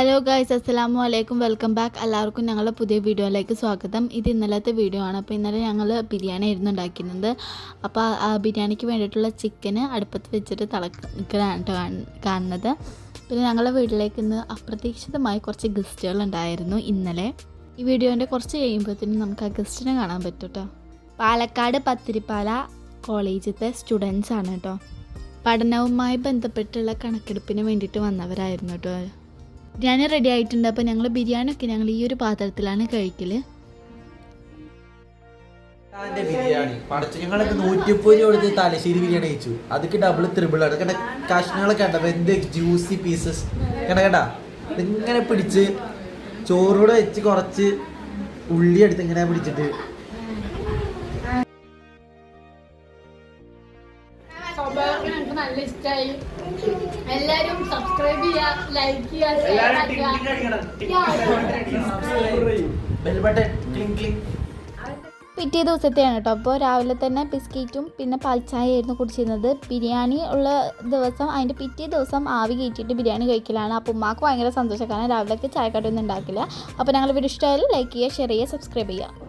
Hello guys, അസ്സലാമു അലൈക്കും. Welcome back. എല്ലാവർക്കും ഞങ്ങളുടെ പുതിയ വീഡിയോയിലേക്ക് സ്വാഗതം. ഇത് ഇന്നലത്തെ വീഡിയോ ആണ്. അപ്പോൾ ഇന്നലെ ഞങ്ങൾ ബിരിയാണി ആയിരുന്നു ഉണ്ടാക്കുന്നത്. അപ്പോൾ ആ ബിരിയാണിക്ക് വേണ്ടിയിട്ടുള്ള ചിക്കന് അടുപ്പത്ത് വെച്ചിട്ട് തിളക്കാനാണ് കാണുന്നത്. പിന്നെ ഞങ്ങളുടെ വീട്ടിലേക്ക് ഇന്ന് അപ്രതീക്ഷിതമായി കുറച്ച് ഗസ്റ്റുകൾ ഉണ്ടായിരുന്നു ഇന്നലെ. ഈ വീഡിയോൻ്റെ കുറച്ച് കഴിയുമ്പോഴത്തേനും നമുക്ക് ആ ഗസ്റ്റിനെ കാണാൻ പറ്റും കേട്ടോ. പാലക്കാട് പത്തിരിപ്പാല കോളേജിലത്തെ സ്റ്റുഡൻസ് ആണ് കേട്ടോ. പഠനവുമായി ബന്ധപ്പെട്ടുള്ള കണക്കെടുപ്പിന് വേണ്ടിയിട്ട് വന്നവരായിരുന്നു കേട്ടോ. ബിരിയാണി റെഡി ആയിട്ടുണ്ട്. അപ്പോൾ ഞങ്ങൾ ബിരിയാണിയൊക്കെ ഞങ്ങൾ ഈ ഒരു പാത്രത്തിലാണ് കഴിക്കൽ. ബിരിയാണി ഞങ്ങളൊക്കെ 130 കൊടുത്ത് തലശ്ശേരി ബിരിയാണി കഴിച്ചു. അതൊക്കെ ഡബിൾ ത്രിബിൾ ആണ്. കണ്ട കഷ്ണങ്ങളൊക്കെ കണ്ട എന്ത് ജ്യൂസി പീസസ് കേട്ടാ. ഇതിങ്ങനെ പിടിച്ച് ചോറൂടെ വെച്ച് കുറച്ച് ഉള്ളി എടുത്ത് ഇങ്ങനെ പിടിച്ചിട്ട് നല്ല ഇഷ്ടമായി. എല്ലാരും സബ്സ്ക്രൈബ് ചെയ്യുക, ലൈക്ക് ചെയ്യുക, പിറ്റേ ദിവസത്തെയാണ് കേട്ടോ. അപ്പോൾ രാവിലെ തന്നെ ബിസ്ക്കറ്റും പിന്നെ പാൽച്ചായ ആയിരുന്നു കുടിച്ചിരുന്നത്. ബിരിയാണി ഉള്ള ദിവസം അതിൻ്റെ പിറ്റേ ദിവസം ആവി കയറ്റിയിട്ട് ബിരിയാണി കഴിക്കലാണ്. അപ്പോൾ ഉമ്മാക്ക് ഭയങ്കര സന്തോഷം, കാരണം രാവിലേക്ക് ചായക്കടയൊന്നും ഉണ്ടാക്കില്ല. അപ്പോൾ ഞങ്ങൾ വീഡിയോ ഇഷ്ടമായാലും ലൈക്ക് ചെയ്യുക, ഷെയർ ചെയ്യുക, സബ്സ്ക്രൈബ് ചെയ്യുക.